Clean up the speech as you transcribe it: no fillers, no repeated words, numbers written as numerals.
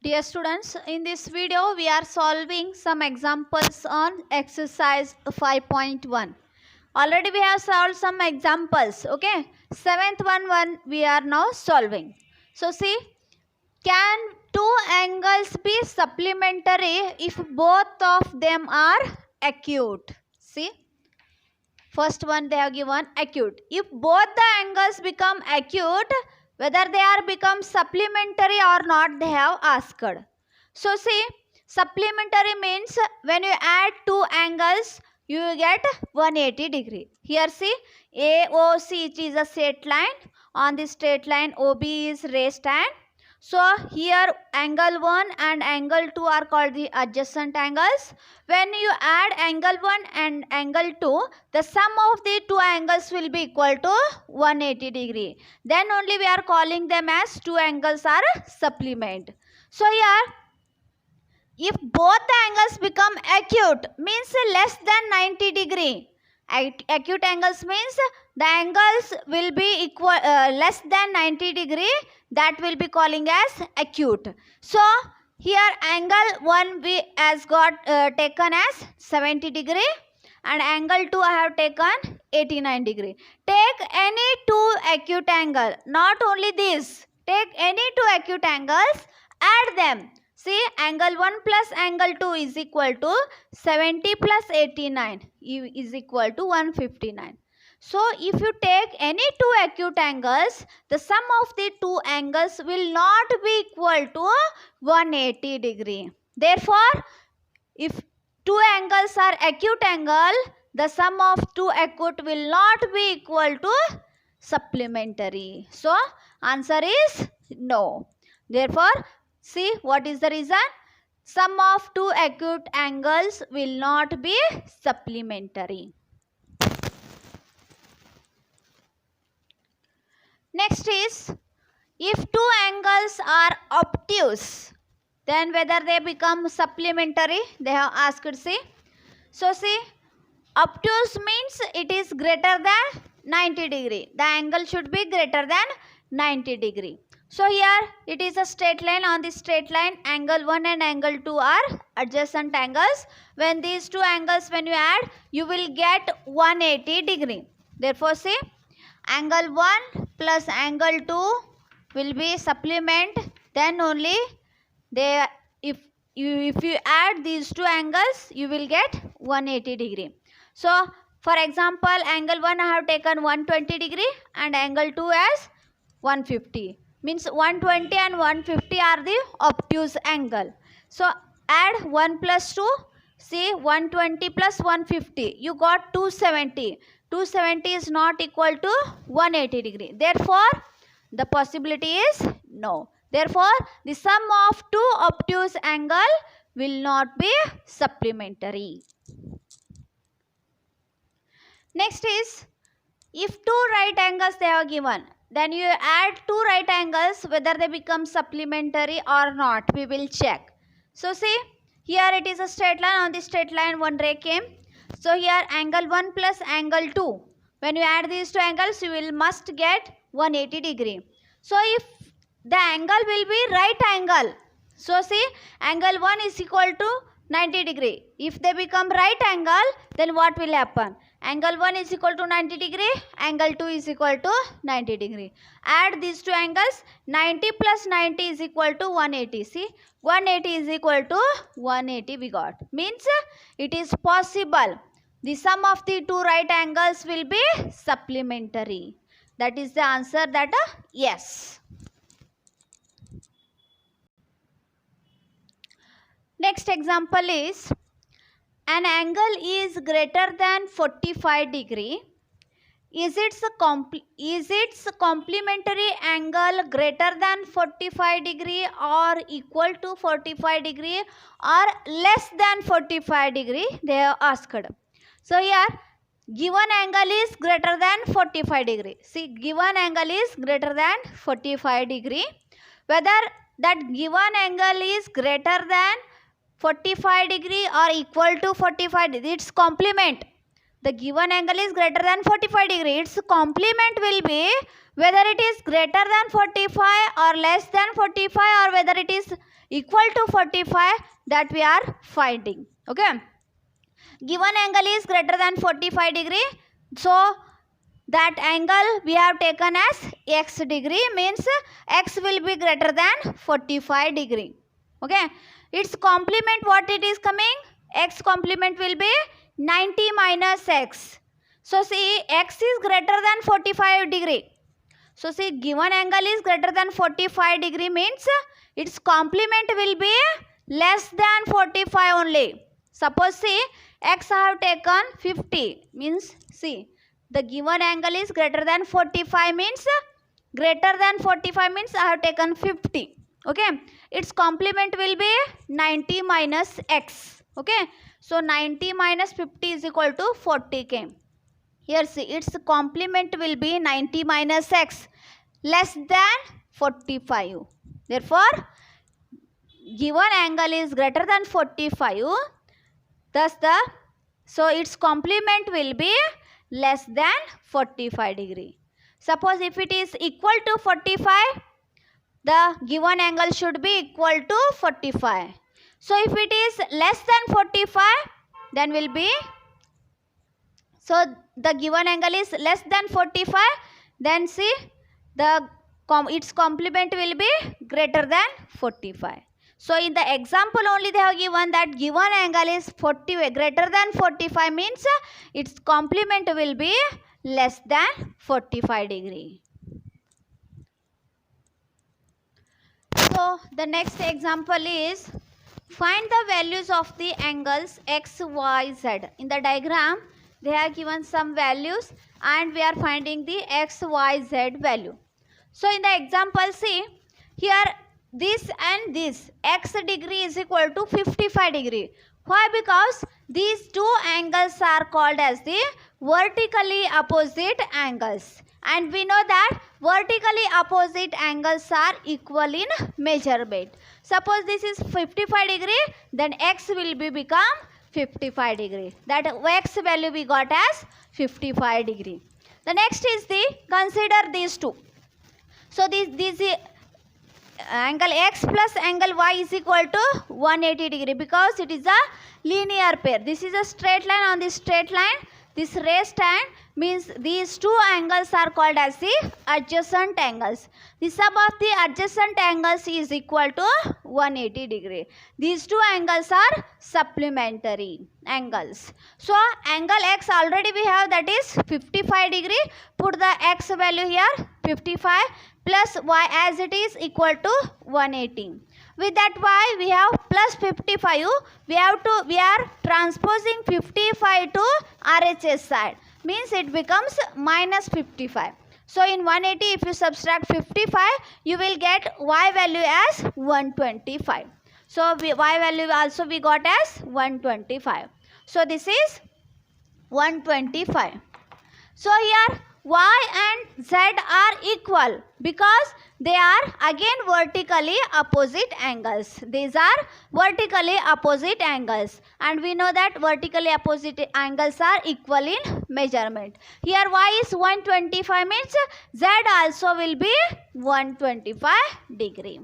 Dear students, in this video we are solving some examples on exercise 5.1. Already we have solved some examples, okay? Seventh one we are now solving. So see, can two angles be supplementary if both of them are acute? See, first one they have given acute. If both the angles become acute, whether they are become supplementary or not, they have asked. So see, supplementary means when you add two angles, you will get 180 degree. Here see, AOC, it is a straight line. On this straight line, OB is raised and so here angle 1 and angle 2 are called the adjacent angles. When you add angle 1 and angle 2, the sum of the two angles will be equal to 180 degree. Then only we are calling them as two angles are supplement. So here, if both the angles become acute, means less than 90 degree. Acute angles means the angles will be equal less than 90 degree, that will be calling as acute. So here angle 1 we has got taken as 70 degree and angle 2 I have taken 89 degree. Take any two acute angle, not only this, take any two acute angles, add them. See, angle 1 plus angle 2 is equal to 70 plus 89 is equal to 159. So, if you take any two acute angles, the sum of the two angles will not be equal to 180 degree. Therefore, if two angles are acute angle, the sum of two acute will not be equal to supplementary. So, answer is no. Therefore, see what is the reason? Sum of two acute angles will not be supplementary. Next is, if two angles are obtuse, then whether they become supplementary, they have asked, see. So see, obtuse means it is greater than 90 degree. The angle should be greater than 90 degree. So here it is a straight line. On this straight line, angle 1 and angle 2 are adjacent angles. When these two angles when you add, you will get 180 degree. Therefore see, angle 1 plus angle 2 will be supplement. Then only they, if you add these two angles, you will get 180 degree. So for example, angle 1 I have taken 120 degree and angle 2 as 150. Means 120 and 150 are the obtuse angle. So add 1 plus 2, see 120 plus 150, you got 270. 270 is not equal to 180 degree. Therefore, the possibility is no. Therefore, the sum of two obtuse angle will not be supplementary. Next is, if two right angles they are given, then you add two right angles, whether they become supplementary or not, we will check. So see, here it is a straight line. On this straight line one ray came. So here angle 1 plus angle 2, when you add these two angles, you will must get 180 degree. So if the angle will be right angle, so see, angle 1 is equal to 90 degree. If they become right angle, then what will happen? Angle 1 is equal to 90 degree, angle 2 is equal to 90 degree. Add these two angles, 90 plus 90 is equal to 180. See, 180 is equal to 180 we got. Means it is possible the sum of the two right angles will be supplementary. That is the answer, that yes. Next example is, an angle is greater than 45 degree. Is its complementary angle greater than 45 degree or equal to 45 degree or less than 45 degree? They have asked. So here given angle is greater than 45 degree. See, given angle is greater than 45 degree. Whether that given angle is greater than 45 degree or equal to 45 degree, its complement. The given angle is greater than 45 degree. Its complement will be whether it is greater than 45 or less than 45 or whether it is equal to 45, that we are finding. Okay. Given angle is greater than 45 degree. So that angle we have taken as x degree, means x will be greater than 45 degree. Okay. Its complement, what it is coming? X complement will be 90 minus x. So see, x is greater than 45 degree. So see, given angle is greater than 45 degree means its complement will be less than 45 only. Suppose see, x I have taken 50, means see, the given angle is greater than 45 means greater than 45 means I have taken 50. Okay, its complement will be 90 minus x. Okay, so 90 minus 50 is equal to 40k. Here see, its complement will be 90 minus x, less than 45. Therefore, given angle is greater than 45, thus so its complement will be less than 45 degree. Suppose if it is equal to 45, the given angle should be equal to 45. So if it is less than 45, then will be, so the given angle is less than 45, then see, its complement will be greater than 45. So in the example only they have given that given angle is greater than 45 means its complement will be less than 45 degree. So the next example is, find the values of the angles x, y, z. In the diagram they have given some values and we are finding the x, y, z value. So in the example, see, here this and this x degree is equal to 55 degree. Why? Because these two angles are called as the vertically opposite angles. And we know that vertically opposite angles are equal in measurement. Suppose this is 55 degree, then x will be become 55 degree. That x value we got as 55 degree. The next is the, consider these two. So this angle x plus angle y is equal to 180 degree because it is a linear pair. This is a straight line. On this straight line, this raised hand means these two angles are called as the adjacent angles. The sum of the adjacent angles is equal to 180 degree. These two angles are supplementary angles. So angle x already we have, that is 55 degree. Put the x value here 55 plus y as it is equal to 180. With that y we have plus 55. We are transposing 55 to RHS side, means it becomes minus 55. So in 180 if you subtract 55, you will get y value as 125. So y value also we got as 125. So this is 125. So here y and z are equal because they are again vertically opposite angles. These are vertically opposite angles, and we know that vertically opposite angles are equal in measurement. Here y is 125 means z also will be 125 degree.